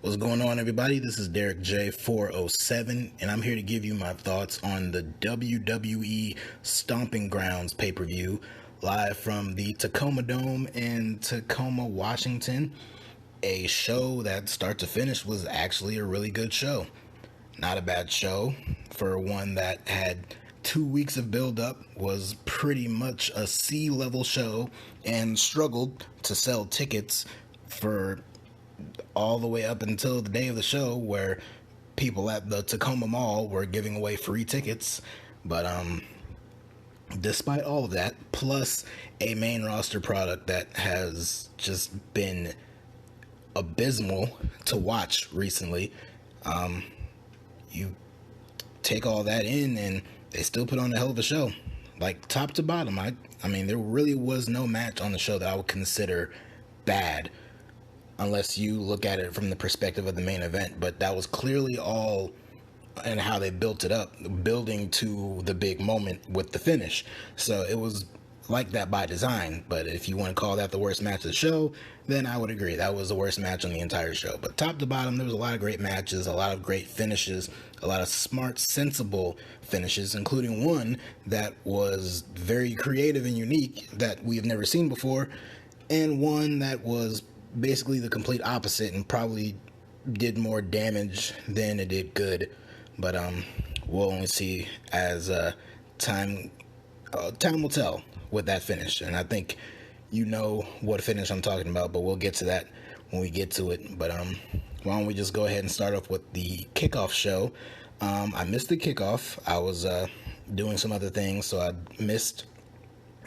What's going on, everybody? This is Derek J407, and I'm here to give you my thoughts on the WWE Stomping Grounds pay-per-view, live from the Tacoma Dome in Tacoma, Washington. A show that start to finish was actually a really good show. Not a bad show for one that had 2 weeks of build-up, was pretty much a C-level show, and struggled to sell tickets for all the way up until the day of the show, where people at the Tacoma Mall were giving away free tickets. But despite all of that, plus a main roster product that has just been abysmal to watch recently, you take all that in and they still put on a hell of a show, like top to bottom. I mean, there really was no match on the show that I would consider bad, unless you look at it from the perspective of the main event. But that was clearly all and how they built it up, building to the big moment with the finish. So it was like that by design. But if you want to call that the worst match of the show, then I would agree. That was the worst match on the entire show. But top to bottom, there was a lot of great matches, a lot of great finishes, a lot of smart, sensible finishes, including one that was very creative and unique that we have never seen before, and one that was basically the complete opposite and probably did more damage than it did good. But we'll only see as time will tell with that finish. And I think you know what finish I'm talking about, but we'll get to that when we get to it. But why don't we just go ahead and start off with the kickoff show. I missed the kickoff. I was doing some other things, so I missed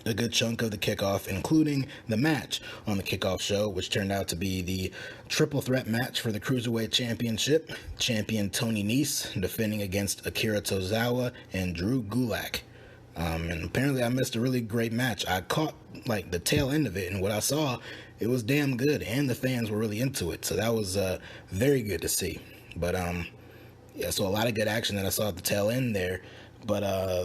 a good chunk of the kickoff, including the match on the kickoff show, which turned out to be the triple threat match for the Cruiserweight Championship. Champion Tony Nese defending against Akira Tozawa and Drew Gulak. And apparently I missed a really great match. I caught like the tail end of it, and what I saw, it was damn good, and the fans were really into it. So that was very good to see. But yeah, so a lot of good action that I saw at the tail end there. But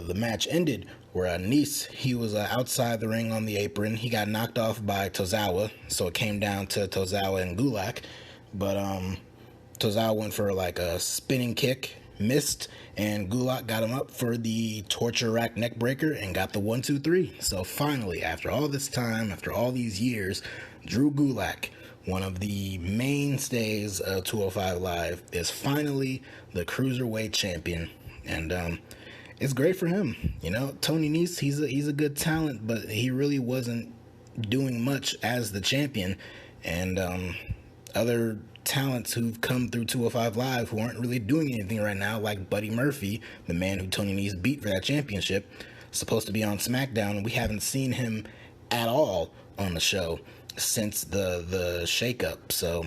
the match ended where Nese, he was outside the ring on the apron. He got knocked off by Tozawa, so it came down to Tozawa and Gulak. But Tozawa went for like a spinning kick, missed, and Gulak got him up for the torture rack neck breaker and got the 1-2-3. So finally, after all this time, after all these years, Drew Gulak, one of the mainstays of 205 Live, is finally the Cruiserweight Champion. And it's great for him. You know, Tony Nese, he's a good talent, but he really wasn't doing much as the champion. And other talents who've come through 205 Live who aren't really doing anything right now, like Buddy Murphy, the man who Tony Nese beat for that championship, supposed to be on SmackDown. We haven't seen him at all on the show since the shakeup. So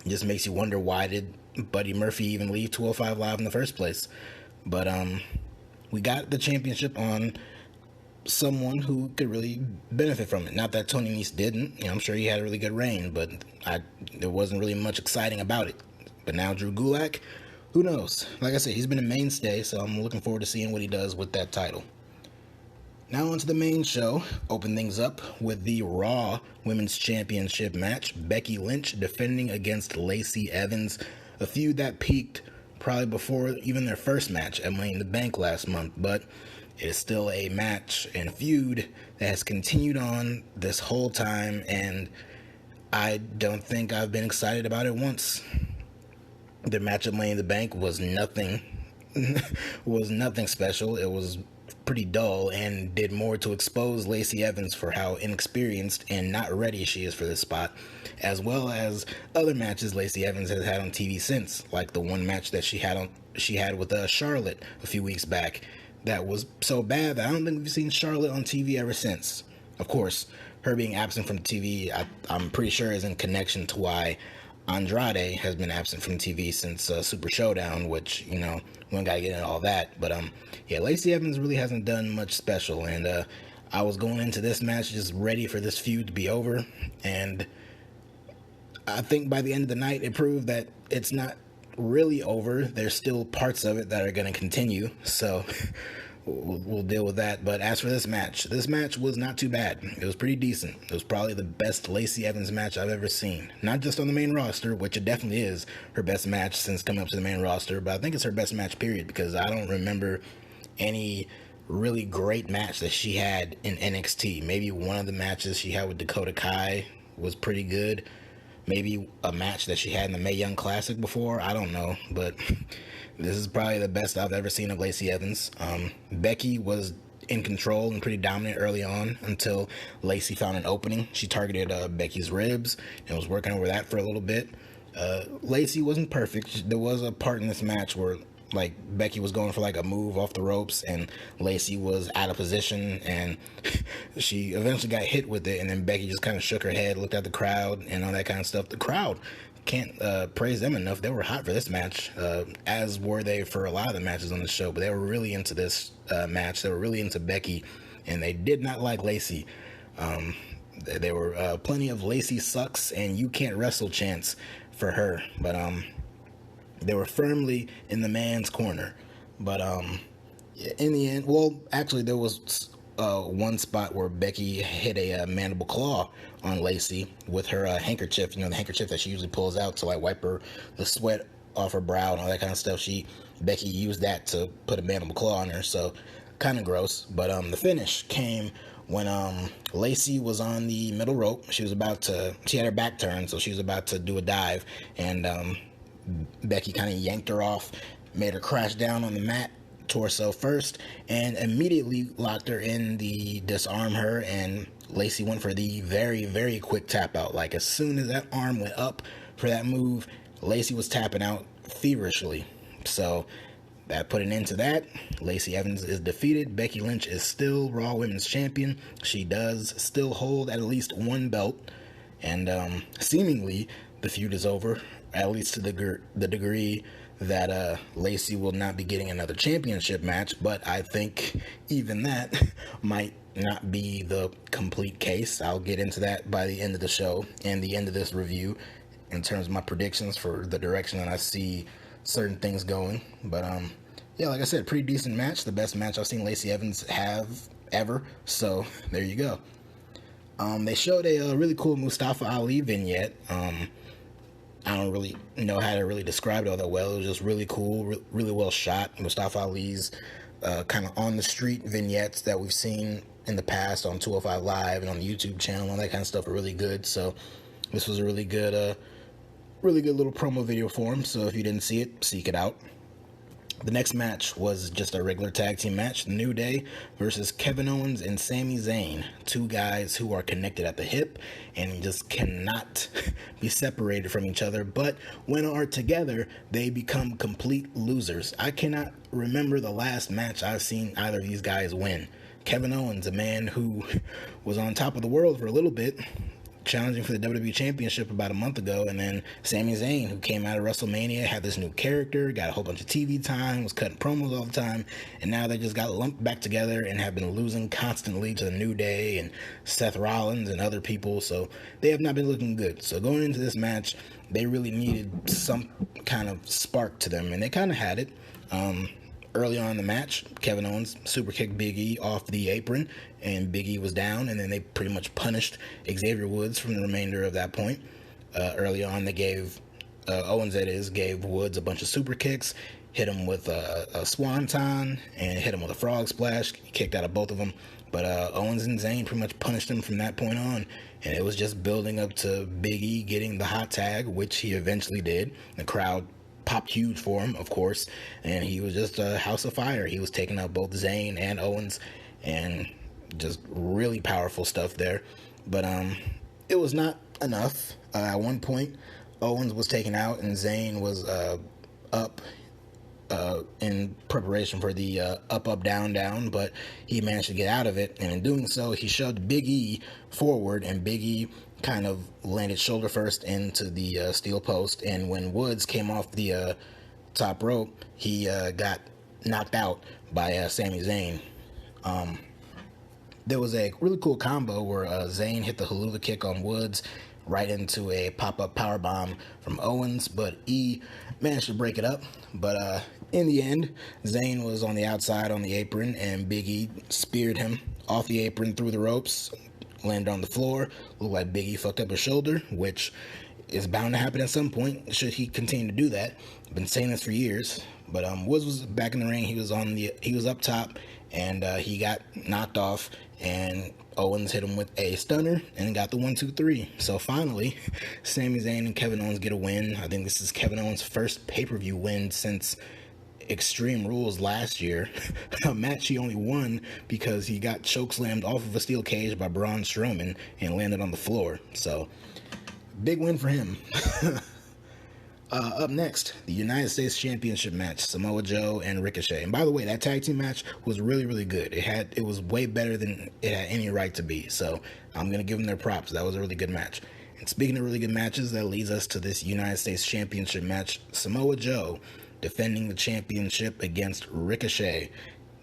it just makes you wonder, why did Buddy Murphy even leave 205 Live in the first place? But we got the championship on someone who could really benefit from it. Not that Tony Nese didn't. You know, I'm sure he had a really good reign, but there wasn't really much exciting about it. But now Drew Gulak, who knows? Like I said, he's been a mainstay, so I'm looking forward to seeing what he does with that title. Now onto the main show. Open things up with the Raw Women's Championship match. Becky Lynch defending against Lacey Evans. A feud that peaked probably before even their first match at Money in the Bank last month, but it is still a match and feud that has continued on this whole time, and I don't think I've been excited about it once. Their match at Money in the Bank was nothing special. It was pretty dull and did more to expose Lacey Evans for how inexperienced and not ready she is for this spot, as well as other matches Lacey Evans has had on TV since, like the one match that she had with Charlotte a few weeks back that was so bad that I don't think we've seen Charlotte on TV ever since. Of course, her being absent from TV, I'm pretty sure is in connection to why Andrade has been absent from TV since Super Showdown, which, you know, we don't gotta get into all that. But yeah, Lacey Evans really hasn't done much special, and I was going into this match just ready for this feud to be over, and I think by the end of the night it proved that it's not really over. There's still parts of it that are going to continue. So we'll deal with that. But as for this match was not too bad. It was pretty decent. It was probably the best Lacey Evans match I've ever seen. Not just on the main roster, which it definitely is her best match since coming up to the main roster, but I think it's her best match, period, because I don't remember any really great match that she had in NXT. Maybe one of the matches she had with Dakota Kai was pretty good. Maybe a match that she had in the Mae Young Classic before. I don't know, but this is probably the best I've ever seen of Lacey Evans. Becky was in control and pretty dominant early on until Lacey found an opening. She targeted Becky's ribs and was working over that for a little bit. Lacey wasn't perfect. There was a part in this match where like Becky was going for like a move off the ropes and Lacey was out of position and she eventually got hit with it, and then Becky just kind of shook her head, looked at the crowd and all that kind of stuff. The crowd, can't praise them enough. They were hot for this match, as were they for a lot of the matches on the show, but they were really into this match. They were really into Becky, and they did not like Lacey. There were plenty of Lacey sucks and you can't wrestle chants for her, but they were firmly in the man's corner. But in the end, well, actually, there was one spot where Becky hit a mandible claw on Lacey with her handkerchief. You know, the handkerchief that she usually pulls out to like wipe the sweat off her brow and all that kind of stuff. Becky used that to put a mandible claw on her. So kind of gross. But the finish came when Lacey was on the middle rope. She had her back turned, so she was about to do a dive, and Becky kind of yanked her off, made her crash down on the mat, torso first, and immediately locked her in the disarm her, and Lacey went for the very, very quick tap out. Like as soon as that arm went up for that move, Lacey was tapping out feverishly. So that put an end to that. Lacey Evans is defeated. Becky Lynch is still Raw Women's Champion. She does still hold at least one belt, and seemingly the feud is over, at least to the degree that Lacey will not be getting another championship match. But I think even that might not be the complete case. I'll get into that by the end of the show and the end of this review in terms of my predictions for the direction that I see certain things going. But yeah, like I said, pretty decent match. The best match I've seen Lacey Evans have ever. So there you go. They showed a really cool Mustafa Ali vignette. I don't really know how to really describe it all that well. It was just really cool, really well shot. Mustafa Ali's kind of on the street vignettes that we've seen in the past on 205 Live and on the YouTube channel, all that kind of stuff are really good. So this was a really good little promo video for him. So if you didn't see it, seek it out. The next match was just a regular tag team match. New Day versus Kevin Owens and Sami Zayn. Two guys who are connected at the hip and just cannot be separated from each other. But when are together, they become complete losers. I cannot remember the last match I've seen either of these guys win. Kevin Owens, a man who was on top of the world for a little bit, challenging for the WWE Championship about a month ago, and then Sami Zayn, who came out of WrestleMania, had this new character, got a whole bunch of TV time, was cutting promos all the time, and now they just got lumped back together and have been losing constantly to the New Day and Seth Rollins and other people, so they have not been looking good. So going into this match, they really needed some kind of spark to them, and they kind of had it. Early on in the match, Kevin Owens super kicked Big E off the apron, and Big E was down, and then they pretty much punished Xavier Woods from the remainder of that point. Early on, they gave Owens, gave Woods a bunch of super kicks, hit him with a swanton, and hit him with a frog splash. He kicked out of both of them, but Owens and Zayn pretty much punished him from that point on, and it was just building up to Big E getting the hot tag, which he eventually did. The crowd popped huge for him, of course, and he was just a house of fire. He was taking out both Zayn and Owens, and just really powerful stuff there. But it was not enough. At one point, Owens was taken out, and Zayn was up in preparation for the up, down, down, but he managed to get out of it, and in doing so, he shoved Big E forward, and Big E kind of landed shoulder first into the steel post, and when Woods came off the top rope, he got knocked out by Sami Zayn. There was a really cool combo where Zayn hit the Helluva kick on Woods, right into a pop-up powerbomb from Owens, but E managed to break it up. But in the end, Zayn was on the outside on the apron, and Big E speared him off the apron through the ropes, landed on the floor. Looked like Big E fucked up his shoulder, which is bound to happen at some point should he continue to do that. I've been saying this for years. But Woods was back in the ring. He was up top, and he got knocked off, and Owens hit him with a stunner and got the 1-2-3. So finally, Sami Zayn and Kevin Owens get a win. I think this is Kevin Owens' first pay-per-view win since Extreme Rules last year, a match he only won because he got chokeslammed off of a steel cage by Braun Strowman and landed on the floor. So big win for him. Up next, the United States Championship match, Samoa Joe and Ricochet. And by the way, that tag team match was really, really good. It was way better than it had any right to be. So I'm going to give them their props. That was a really good match. And speaking of really good matches, that leads us to this United States Championship match, Samoa Joe defending the championship against Ricochet.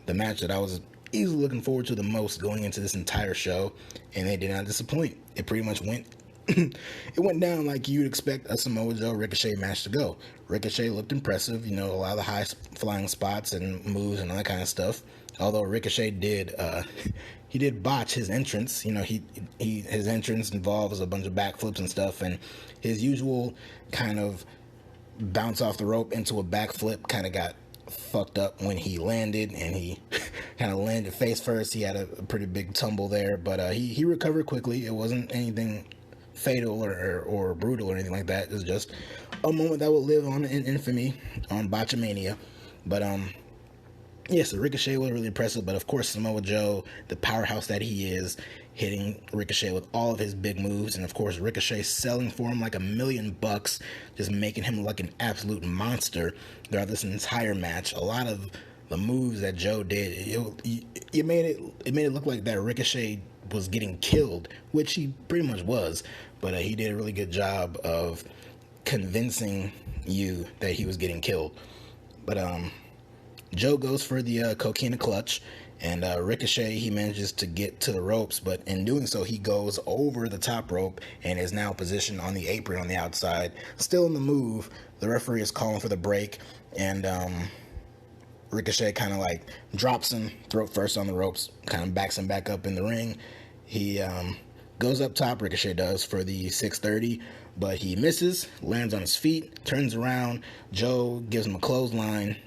The match that I was easily looking forward to the most going into this entire show, and they did not disappoint. It pretty much went it went down like you'd expect a Samoa Joe Ricochet match to go. Ricochet looked impressive, a lot of the high flying spots and moves and all that kind of stuff. Although Ricochet did botch his entrance. His entrance involves a bunch of backflips and stuff, and his usual kind of bounce off the rope into a backflip kind of got fucked up when he landed, and he kind of landed face first. He had a pretty big tumble there, but he recovered quickly. It wasn't anything fatal or brutal or anything like that. It was just a moment that will live on in infamy on Botchamania. But so Ricochet was really impressive, but of course Samoa Joe, the powerhouse that he is, hitting Ricochet with all of his big moves, and of course Ricochet selling for him like $1 million, just making him like an absolute monster throughout this entire match. A lot of the moves that Joe did, it made it look like that Ricochet was getting killed, which he pretty much was, but he did a really good job of convincing you that he was getting killed. But Joe goes for the coquina clutch, and Ricochet, he manages to get to the ropes, but in doing so, he goes over the top rope and is now positioned on the apron on the outside. Still in the move, the referee is calling for the break, and Ricochet kind of like drops him throat first on the ropes, kind of backs him back up in the ring. He goes up top, Ricochet does, for the 630, but he misses, lands on his feet, turns around. Joe gives him a clothesline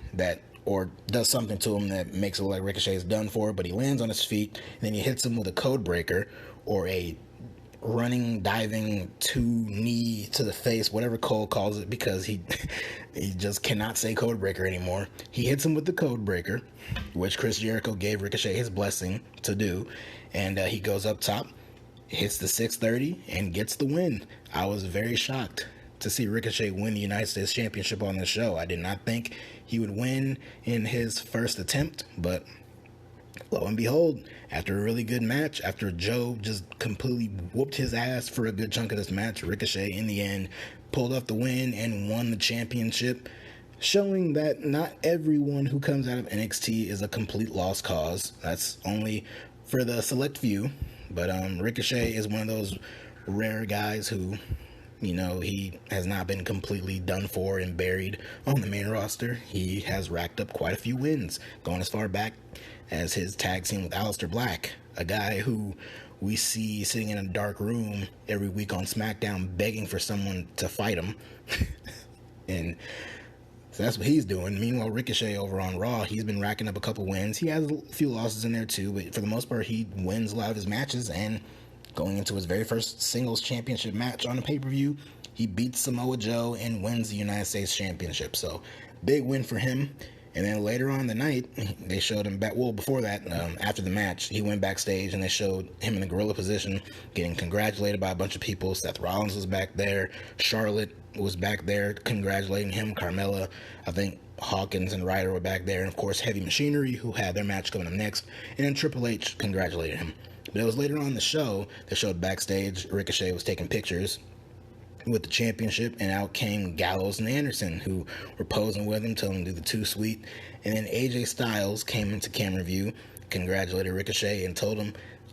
or does something to him that makes it look like Ricochet is done for, but he lands on his feet, and then he hits him with a code breaker, or a running, diving knee to the face, whatever Cole calls it, because he just cannot say code breaker anymore. He hits him with the code breaker, which Chris Jericho gave Ricochet his blessing to do, and he goes up top, hits the 630, and gets the win. I was very shocked to see Ricochet win the United States Championship on this show. I did not think he would win in his first attempt, but lo and behold, after a really good match, after Joe just completely whooped his ass for a good chunk of this match, Ricochet in the end pulled off the win and won the championship, showing that not everyone who comes out of NXT is a complete lost cause. That's only for the select few, but Ricochet is one of those rare guys who, he has not been completely done for and buried on the main roster. He has racked up quite a few wins, going as far back as his tag team with Aleister Black, a guy who we see sitting in a dark room every week on SmackDown begging for someone to fight him. And so that's what he's doing. Meanwhile, Ricochet over on Raw, he's been racking up a couple wins. He has a few losses in there too, but for the most part, he wins a lot of his matches, and going into his very first singles championship match on a pay-per-view, he beats Samoa Joe and wins the United States Championship. So, big win for him. And then later on the night, they showed him back. Well, before that, after the match, he went backstage and they showed him in a gorilla position, getting congratulated by a bunch of people. Seth Rollins was back there. Charlotte was back there congratulating him. Carmella, I think Hawkins and Ryder were back there. And of course, Heavy Machinery, who had their match coming up next. And then Triple H congratulated him. But it was later on in the show, they showed backstage, Ricochet was taking pictures with the championship, and out came Gallows and Anderson, who were posing with him, telling him to do the too sweet. And then AJ Styles came into camera view, congratulated Ricochet, and told him,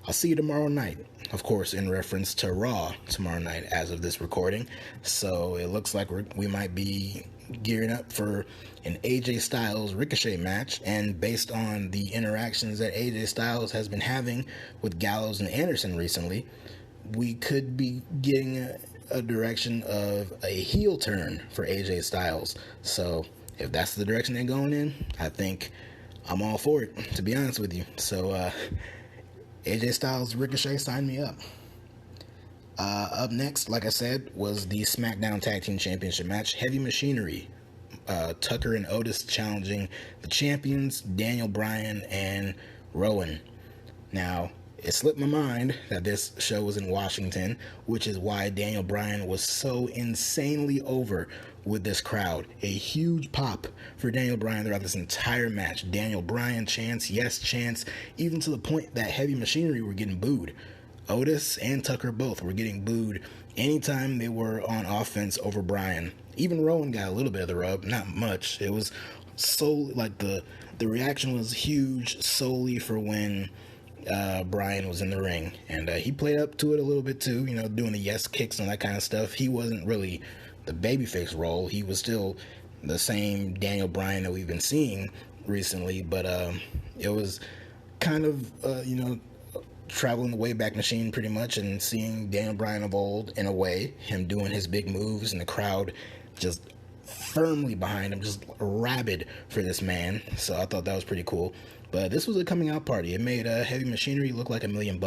I'll see you tomorrow night. Of course, in reference to Raw tomorrow night as of this recording. So it looks like we might be gearing up for an AJ Styles Ricochet match. And based on the interactions that AJ Styles has been having with Gallows and Anderson recently, we could be getting a direction of a heel turn for AJ Styles. So if that's the direction they're going in, I think I'm all for it, to be honest with you. So AJ Styles Ricochet, sign me up. Up next, like I said, was the SmackDown Tag Team Championship match. Heavy Machinery, Tucker and Otis challenging the champions, Daniel Bryan and Rowan. Now, it slipped my mind that this show was in Washington, which is why Daniel Bryan was so insanely over with this crowd. A huge pop for Daniel Bryan throughout this entire match. Daniel Bryan chants, yes chants, even to the point that Heavy Machinery were getting booed. Otis and Tucker both were getting booed anytime they were on offense over Bryan. Even Rowan got a little bit of the rub, not much. It was so, like, the reaction was huge solely for when Bryan was in the ring, and he played up to it a little bit too, you know, doing the yes kicks and that kind of stuff. He wasn't really the babyface role. He was still the same Daniel Bryan that we've been seeing recently, but it was kind of traveling the Wayback Machine pretty much, and seeing Daniel Bryan of old in a way, him doing his big moves and the crowd just firmly behind him, just rabid for this man. So I thought that was pretty cool. But this was a coming out party. It made Heavy Machinery look like $1 million.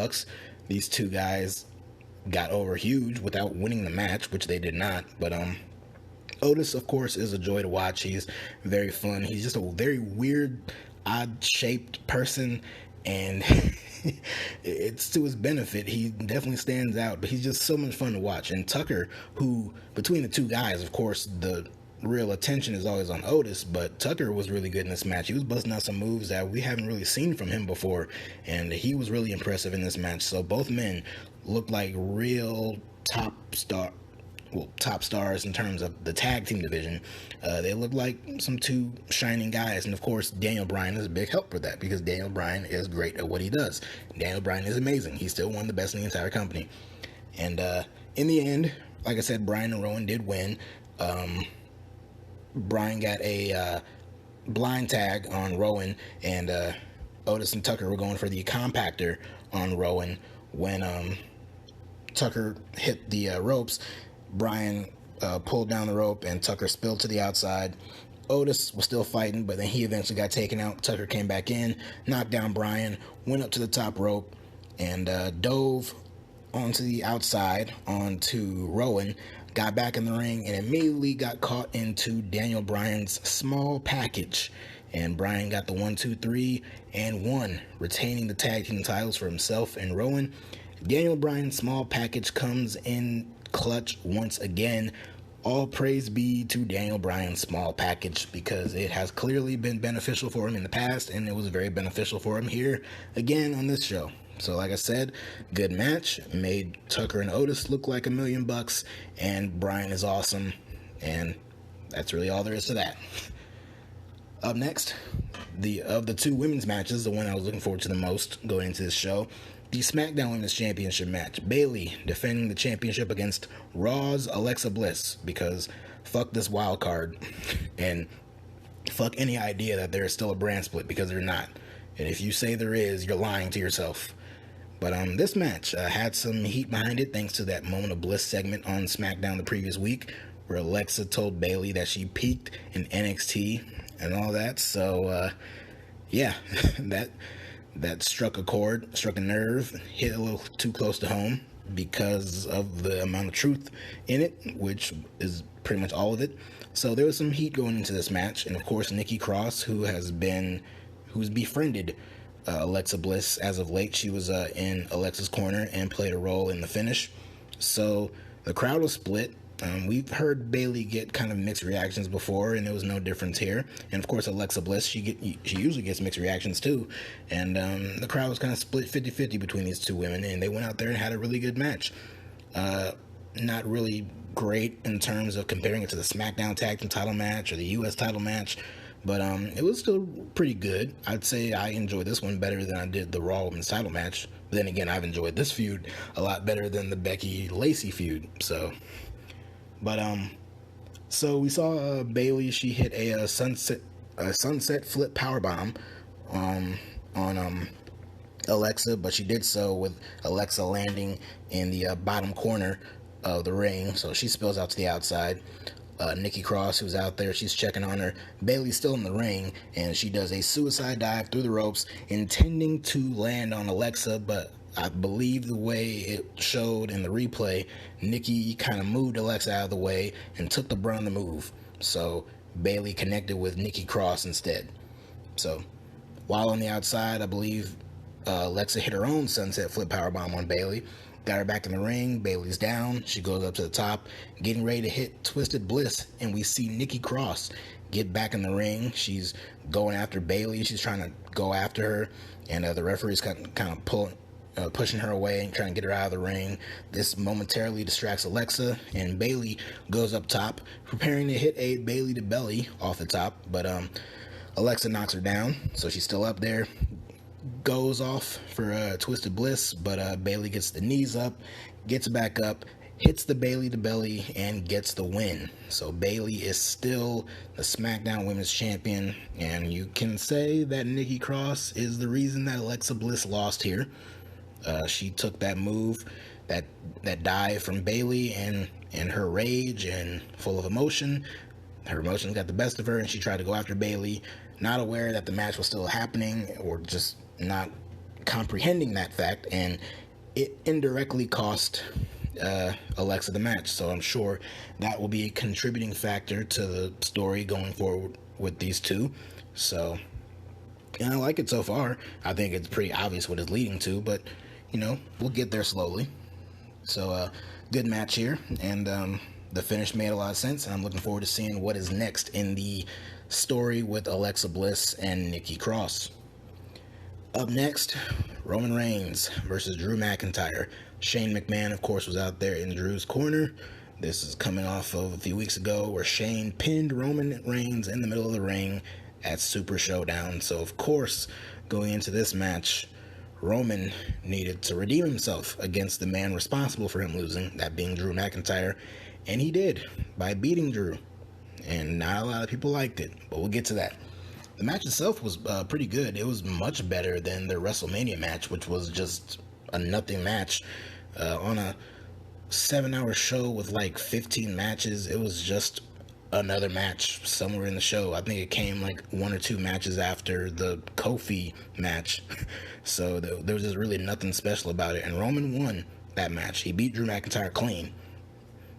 These two guys got over huge without winning the match, which they did not. But Otis, of course, is a joy to watch. He's very fun. He's just a very weird, odd-shaped person, and it's to his benefit. He definitely stands out, but he's just so much fun to watch. And Tucker, who, between the two guys, of course, the real attention is always on Otis, but Tucker was really good in this match. He was busting out some moves that we haven't really seen from him before, and he was really impressive in this match. So both men looked like real top stars in terms of the tag team division. They look like some two shining guys, and of course Daniel Bryan is a big help for that, because Daniel Bryan is great at what he does. Daniel Bryan is amazing. He's still one of the best in the entire company. And in the end, like I said, Bryan and Rowan did win. Bryan got a blind tag on Rowan, and Otis and Tucker were going for the compactor on Rowan. When Tucker hit the ropes, Bryan pulled down the rope, and Tucker spilled to the outside. Otis was still fighting, but then he eventually got taken out. Tucker came back in, knocked down Bryan, went up to the top rope, and dove onto the outside onto Rowan, got back in the ring, and immediately got caught into Daniel Bryan's small package. And Bryan got the 1, 2, 3, and won, retaining the tag team titles for himself and Rowan. Daniel Bryan's small package comes in clutch once again. All praise be to Daniel Bryan's small package, because it has clearly been beneficial for him in the past, and it was very beneficial for him here again on this show. So like I said, good match, made Tucker and Otis look like $1 million, and Bryan is awesome, and that's really all there is to that. Up next, of the two women's matches, the one I was looking forward to the most going into this show, the SmackDown Women's Championship match. Bayley defending the championship against Raw's Alexa Bliss, because fuck this wild card, and fuck any idea that there is still a brand split, because they're not. And if you say there is, you're lying to yourself. But this match had some heat behind it, thanks to that Moment of Bliss segment on SmackDown the previous week, where Alexa told Bayley that she peaked in NXT and all that. So, yeah, that struck a chord, struck a nerve, hit a little too close to home because of the amount of truth in it, which is pretty much all of it. So there was some heat going into this match, and of course Nikki Cross, who's befriended Alexa Bliss as of late. She was in Alexa's corner and played a role in the finish. So the crowd was split. We've heard Bayley get kind of mixed reactions before, and there was no difference here. And of course, Alexa Bliss, she usually gets mixed reactions too. And the crowd was kind of split 50-50 between these two women, and they went out there and had a really good match. Not really great in terms of comparing it to the SmackDown Tag Team title match or the U.S. title match, but it was still pretty good. I'd say I enjoyed this one better than I did the Raw Women's title match, then again, I've enjoyed this feud a lot better than the Becky Lacey feud. So we saw Bayley. She hit a sunset flip powerbomb on Alexa, but she did so with Alexa landing in the bottom corner of the ring, so she spills out to the outside. Nikki Cross, who's out there, she's checking on her. Bayley's still in the ring, and she does a suicide dive through the ropes, intending to land on Alexa, but I believe the way it showed in the replay, Nikki kind of moved Alexa out of the way and took the brunt of the move. So Bayley connected with Nikki Cross instead. So while on the outside, I believe Alexa hit her own sunset flip powerbomb on Bayley. Got her back in the ring. Bayley's down. She goes up to the top, getting ready to hit Twisted Bliss, and we see Nikki Cross get back in the ring. She's going after Bayley. She's trying to go after her, and the referee's kind of pushing her away and trying to get her out of the ring. This momentarily distracts Alexa, and Bayley goes up top, preparing to hit a Bayley to belly off the top, but Alexa knocks her down, so she's still up there. Goes off for Twisted Bliss, but Bayley gets the knees up, gets back up, hits the Bayley to belly, and gets the win. So Bayley is still the SmackDown Women's Champion, and you can say that Nikki Cross is the reason that Alexa Bliss lost here. She took that move, that dive from Bayley, and in her rage and full of emotion, her emotions got the best of her, and she tried to go after Bayley, not aware that the match was still happening, or just not comprehending that fact, and it indirectly cost Alexa the match. So I'm sure that will be a contributing factor to the story going forward with these two. So, I like it so far. I think it's pretty obvious what it's leading to, but we'll get there slowly. So good match here, and the finish made a lot of sense, and I'm looking forward to seeing what is next in the story with Alexa Bliss and Nikki Cross. Up next, Roman Reigns versus Drew McIntyre. Shane McMahon, of course, was out there in Drew's corner. This is coming off of a few weeks ago where Shane pinned Roman Reigns in the middle of the ring at Super Showdown. So, of course, going into this match, Roman needed to redeem himself against the man responsible for him losing, that being Drew McIntyre, and he did by beating Drew. And not a lot of people liked it, but we'll get to that. The match itself was pretty good. It was much better than the WrestleMania match, which was just a nothing match. On a 7-hour show with like 15 matches, it was just another match somewhere in the show. I think it came like 1 or 2 matches after the Kofi match. So there was just really nothing special about it. And Roman won that match. He beat Drew McIntyre clean.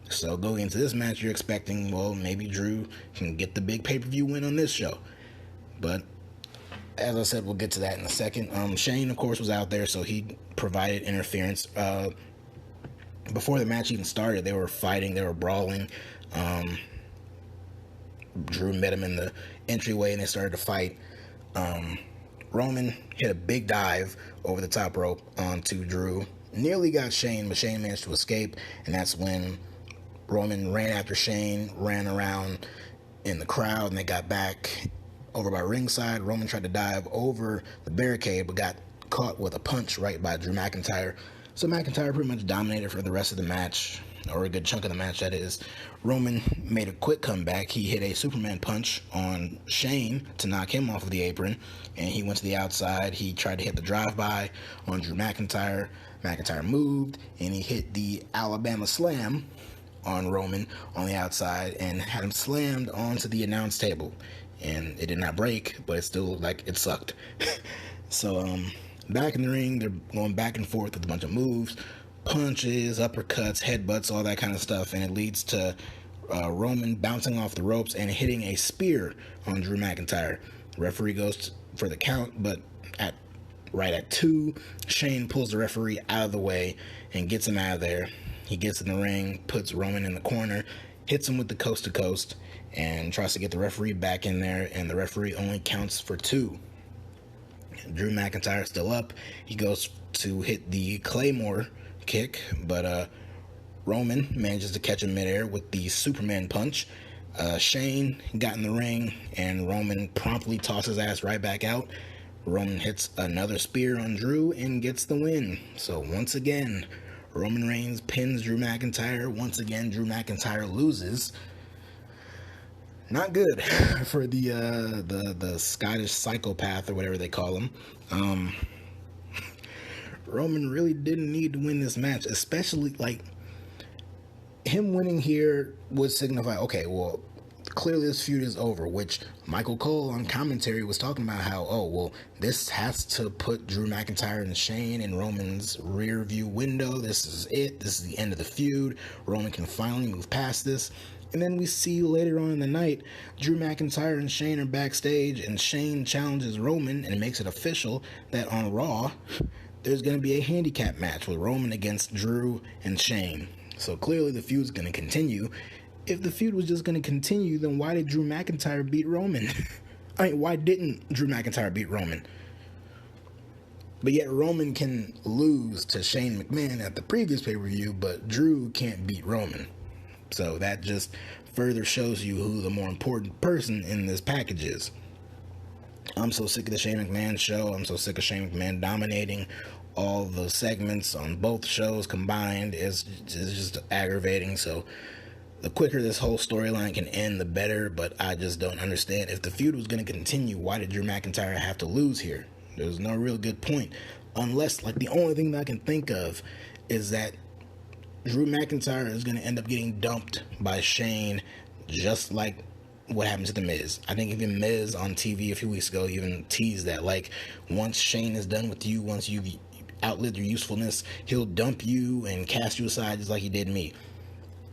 So going into this match, you're expecting, well, maybe Drew can get the big pay-per-view win on this show. But as I said, we'll get to that in a second. Shane, of course, was out there, so he provided interference. Before the match even started, they were fighting, they were brawling. Drew met him in the entryway, and they started to fight. Roman hit a big dive over the top rope onto Drew. Nearly got Shane, but Shane managed to escape, and that's when Roman ran after Shane, ran around in the crowd, and they got back over by ringside. Roman tried to dive over the barricade, but got caught with a punch right by Drew McIntyre. So McIntyre pretty much dominated for the rest of the match, or a good chunk of the match, that is. Roman made a quick comeback. He hit a Superman punch on Shane to knock him off of the apron, and he went to the outside. He tried to hit the drive-by on Drew McIntyre. McIntyre moved, and he hit the Alabama Slam on Roman on the outside and had him slammed onto the announce table. And it did not break, but it's still, it sucked. So, back in the ring, they're going back and forth with a bunch of moves, punches, uppercuts, headbutts, all that kind of stuff, and it leads to Roman bouncing off the ropes and hitting a spear on Drew McIntyre. Referee goes for the count, but right at 2, Shane pulls the referee out of the way and gets him out of there. He gets in the ring, puts Roman in the corner, hits him with the coast to coast, and tries to get the referee back in there, and the referee only counts for 2. Drew McIntyre still up. He goes to hit the Claymore kick, but Roman manages to catch him midair with the Superman punch. Shane got in the ring, and Roman promptly tosses his ass right back out. Roman hits another spear on Drew and gets the win. So once again, Roman Reigns pins Drew McIntyre. Once again, Drew McIntyre loses. Not good for the Scottish psychopath or whatever they call him. Roman really didn't need to win this match, especially like him winning here would signify, okay, well, clearly this feud is over, which Michael Cole on commentary was talking about how, oh, well, this has to put Drew McIntyre and Shane in Roman's rear view window. This is it. This is the end of the feud. Roman can finally move past this. And then we see later on in the night, Drew McIntyre and Shane are backstage, and Shane challenges Roman and makes it official that on Raw, there's going to be a handicap match with Roman against Drew and Shane. So clearly the feud's going to continue. If the feud was just going to continue, then why did Drew McIntyre beat Roman? I mean, why didn't Drew McIntyre beat Roman? But yet Roman can lose to Shane McMahon at the previous pay-per-view, but Drew can't beat Roman. So that just further shows you who the more important person in this package is. I'm so sick of the Shane McMahon show. I'm so sick of Shane McMahon dominating all the segments on both shows combined. It's just aggravating. So the quicker this whole storyline can end, the better. But I just don't understand. If the feud was going to continue, why did Drew McIntyre have to lose here? There's no real good point. Unless, like, the only thing that I can think of is that Drew McIntyre is going to end up getting dumped by Shane, just like what happened to The Miz. I think even Miz on TV a few weeks ago even teased that, like, once Shane is done with you, once you've outlived your usefulness, he'll dump you and cast you aside just like he did me.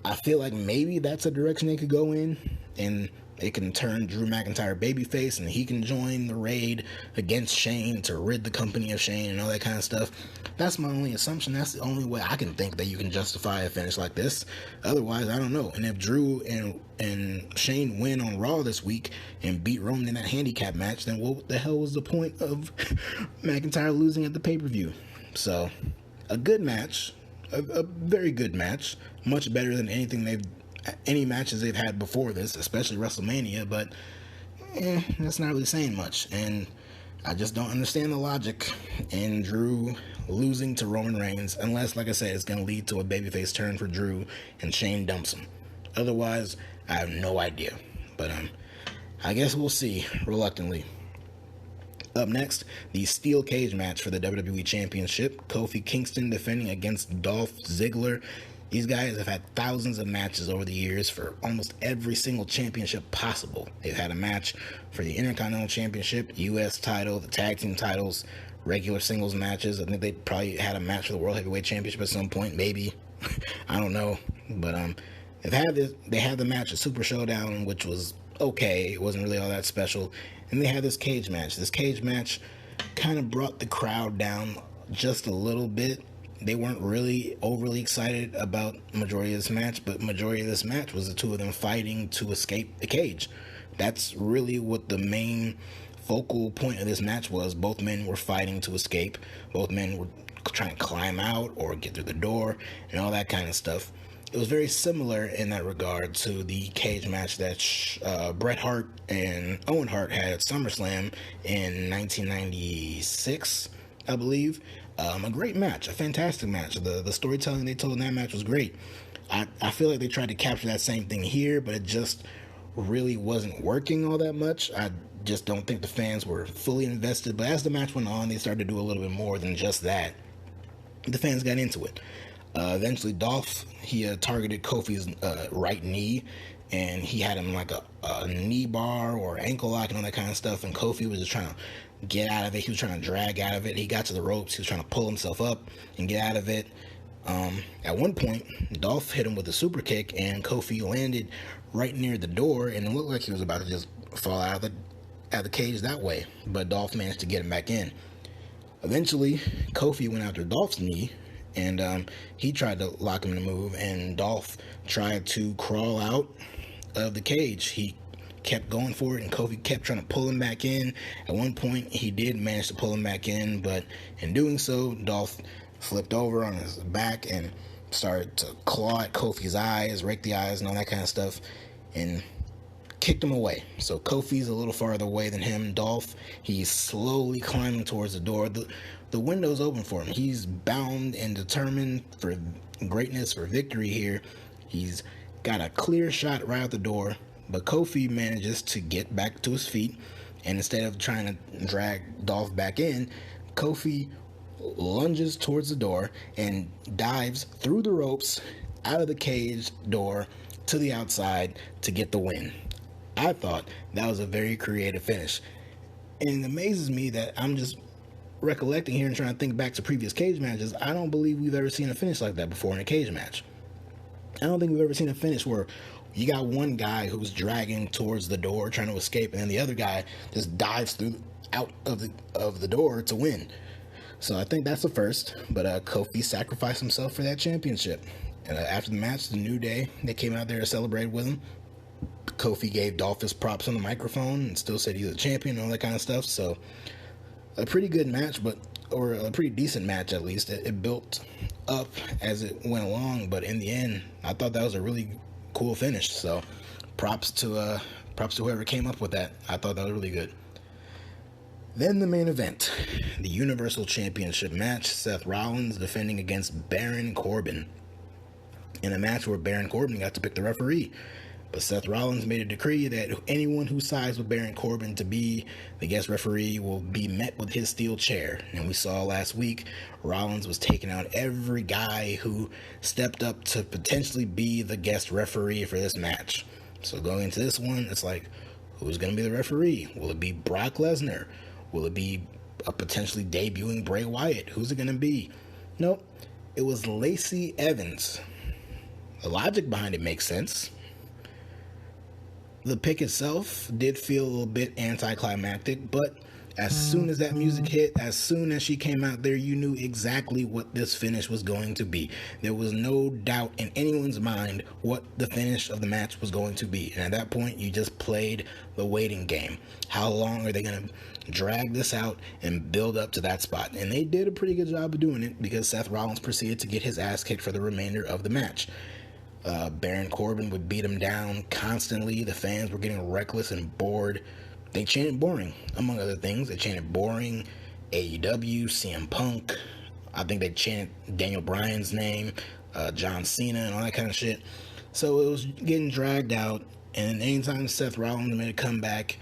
I feel like maybe that's a direction they could go in, and it can turn Drew McIntyre babyface, and he can join the raid against Shane to rid the company of Shane and all that kind of stuff. That's my only assumption. That's the only way I can think that you can justify a finish like this. Otherwise, I don't know. And if Drew and Shane win on Raw this week and beat Roman in that handicap match, then what the hell was the point of McIntyre losing at the pay-per-view? So, a good match, a very good match, much better than any matches they've had before this, especially WrestleMania, but that's not really saying much. And I just don't understand the logic in Drew losing to Roman Reigns, unless, like I said, it's going to lead to a babyface turn for Drew and Shane dumps him. Otherwise, I have no idea. But I guess we'll see, reluctantly. Up next, the steel cage match for the WWE Championship. Kofi Kingston defending against Dolph Ziggler. These guys have had thousands of matches over the years for almost every single championship possible. They've had a match for the Intercontinental Championship, U.S. title, the tag team titles, regular singles matches. I think they probably had a match for the World Heavyweight Championship at some point, maybe. I don't know. But they had the match at Super Showdown, which was okay. It wasn't really all that special. And they had this cage match. This cage match kind of brought the crowd down just a little bit. They weren't really overly excited about majority of this match, but majority of this match was the two of them fighting to escape the cage. That's really what the main focal point of this match was. Both men were fighting to escape. Both men were trying to climb out or get through the door and all that kind of stuff. It was very similar in that regard to the cage match that Bret Hart and Owen Hart had at SummerSlam in 1996, I believe. A great match, a fantastic match. The storytelling they told in that match was great. I feel like they tried to capture that same thing here, but it just really wasn't working all that much. I just don't think the fans were fully invested. But as the match went on, they started to do a little bit more than just that. The fans got into it. Eventually, Dolph, he targeted Kofi's right knee, and he had him like a knee bar or ankle lock and all that kind of stuff, and Kofi was just trying to get out of it. He was trying to drag out of it. He got to the ropes. He was trying to pull himself up and get out of it. At one point, Dolph hit him with a super kick, and Kofi landed right near the door, and it looked like he was about to just fall out of the cage that way, but Dolph managed to get him back in. Eventually, Kofi went after Dolph's knee, and he tried to lock him in the move, and Dolph tried to crawl out of the cage. He kept going for it, and Kofi kept trying to pull him back in. At one point, he did manage to pull him back in, but in doing so, Dolph flipped over on his back and started to claw at Kofi's eyes, rake the eyes, and all that kind of stuff. And kicked him away. So Kofi's a little farther away than him. Dolph, he's slowly climbing towards the door. The window's open for him. He's bound and determined for greatness, for victory here. He's got a clear shot right out the door, but Kofi manages to get back to his feet, and instead of trying to drag Dolph back in, Kofi lunges towards the door and dives through the ropes, out of the cage door, to the outside to get the win. I thought that was a very creative finish. And it amazes me that I'm just recollecting here and trying to think back to previous cage matches. I don't believe we've ever seen a finish like that before in a cage match. I don't think we've ever seen a finish where you got one guy who's dragging towards the door trying to escape, and then the other guy just dives out of the door to win. So I think that's the first. But Kofi sacrificed himself for that championship. And after the match, the New Day, they came out there to celebrate with him. Kofi gave Dolph his props on the microphone and still said he's a champion and all that kind of stuff. So a pretty good match, or a pretty decent match at least. It built up as it went along, but in the end, I thought that was a really cool finish. So props to whoever came up with that. I thought that was really good. Then the main event, the Universal Championship match, Seth Rollins defending against Baron Corbin. In a match where Baron Corbin got to pick the referee. But Seth Rollins made a decree that anyone who sides with Baron Corbin to be the guest referee will be met with his steel chair. And we saw last week, Rollins was taking out every guy who stepped up to potentially be the guest referee for this match. So going into this one, it's like, who's going to be the referee? Will it be Brock Lesnar? Will it be a potentially debuting Bray Wyatt? Who's it going to be? Nope, it was Lacey Evans. The logic behind it makes sense. The pick itself did feel a little bit anticlimactic, but as soon as that music hit, as soon as she came out there, you knew exactly what this finish was going to be. There was no doubt in anyone's mind what the finish of the match was going to be. And at that point, you just played the waiting game. How long are they going to drag this out and build up to that spot? And they did a pretty good job of doing it, because Seth Rollins proceeded to get his ass kicked for the remainder of the match. Baron Corbin would beat him down constantly. The fans were getting reckless and bored. They chanted boring, among other things. They chanted boring, AEW, CM Punk. I think they chanted Daniel Bryan's name, John Cena, and all that kind of shit. So it was getting dragged out, and anytime Seth Rollins made a comeback,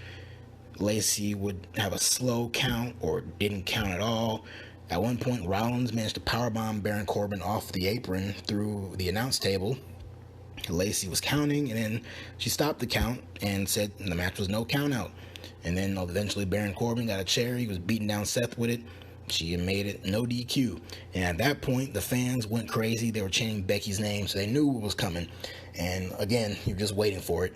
Lacey would have a slow count or didn't count at all. At one point, Rollins managed to powerbomb Baron Corbin off the apron through the announce table. Lacey was counting, and then she stopped the count and said the match was no count out. And then eventually Baron Corbin got a chair. He was beating down Seth with it. She made it no DQ. And at that point, the fans went crazy. They were chanting Becky's name, so they knew what was coming. And again, you're just waiting for it.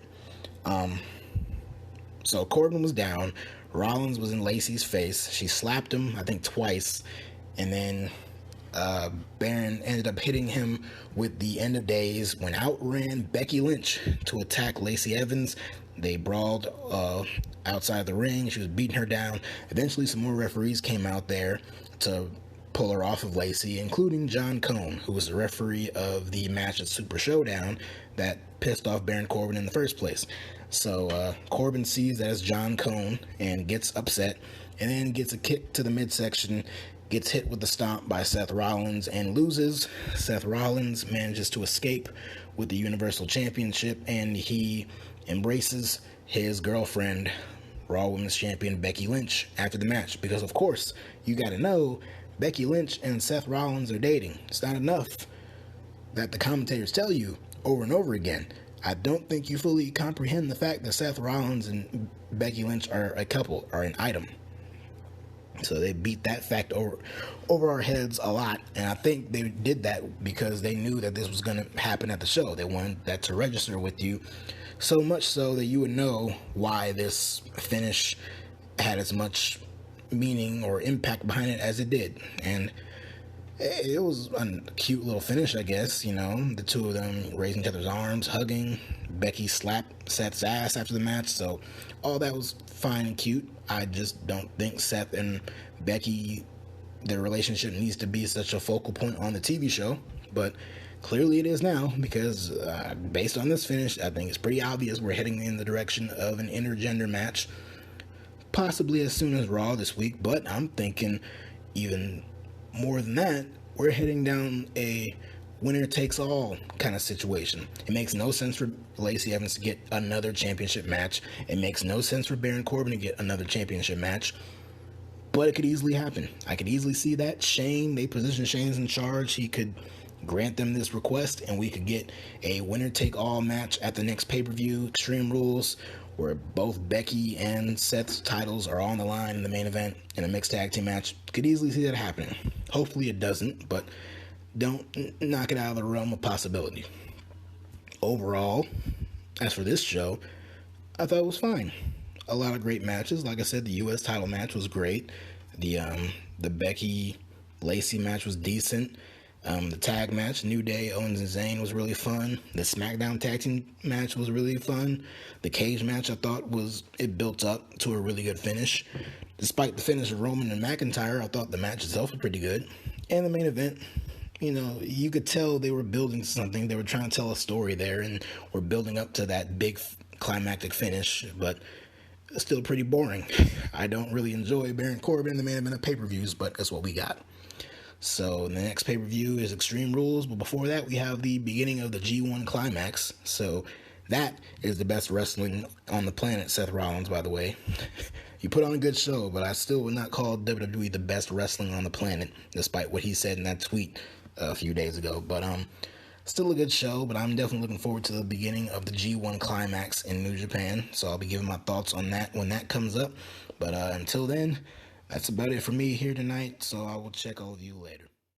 So Corbin was down. Rollins was in Lacey's face. She slapped him, I think, twice. And then Baron ended up hitting him with the End of Days when outran Becky Lynch to attack Lacey Evans. They brawled outside the ring. She was beating her down. Eventually, some more referees came out there to pull her off of Lacey, including John Cone, who was the referee of the match at Super Showdown that pissed off Baron Corbin in the first place. So Corbin sees that as John Cone and gets upset, and then gets a kick to the midsection, gets hit with the stomp by Seth Rollins and loses. Seth Rollins manages to escape with the Universal Championship, and he embraces his girlfriend, Raw Women's Champion Becky Lynch, after the match. Because, of course, you got to know, Becky Lynch and Seth Rollins are dating. It's not enough that the commentators tell you over and over again. I don't think you fully comprehend the fact that Seth Rollins and Becky Lynch are a couple, are an item. So they beat that fact over our heads a lot, and I think they did that because they knew that this was going to happen at the show. They wanted that to register with you, so much so that you would know why this finish had as much meaning or impact behind it as it did. And it was a cute little finish, I guess. You know, the two of them raising each other's arms, hugging. Becky slapped Seth's ass after the match, so all that was fine and cute. I just don't think Seth and Becky, their relationship needs to be such a focal point on the TV show, but Clearly it is now, because based on this finish, I think it's pretty obvious we're heading in the direction of an intergender match, possibly as soon as Raw this week, but I'm thinking even more than that, we're heading down a winner takes all kind of situation. It makes no sense for Lacey Evans to get another championship match. It makes no sense for Baron Corbin to get another championship match. But it could easily happen. I could easily see that. They position Shane's in charge. He could grant them this request, and we could get a winner-take-all match at the next pay-per-view, Extreme Rules, where both Becky and Seth's titles are on the line in the main event in a mixed tag team match. Could easily see that happening. Hopefully it doesn't, but don't knock it out of the realm of possibility. Overall, as for this show, I thought it was fine. A lot of great matches. Like I said, the U.S. title match was great. The Becky Lacey match was decent. The tag match, New Day, Owens and Zayn, was really fun. The SmackDown Tag Team match was really fun. The cage match, I thought, it built up to a really good finish. Despite the finish of Roman and McIntyre, I thought the match itself was pretty good. And the main event, you could tell they were building something. They were trying to tell a story there, and we're building up to that big climactic finish, but it's still pretty boring. I don't really enjoy Baron Corbin in the main event of pay-per-views, but that's what we got. So the next pay-per-view is Extreme Rules, but before that we have the beginning of the G1 Climax. So that is the best wrestling on the planet, Seth Rollins, by the way. You put on a good show, but I still would not call WWE the best wrestling on the planet, despite what he said in that tweet a few days ago. But still a good show, but I'm definitely looking forward to the beginning of the G1 Climax in New Japan. So I'll be giving my thoughts on that when that comes up. But until then, that's about it for me here tonight, so I will check all of you later.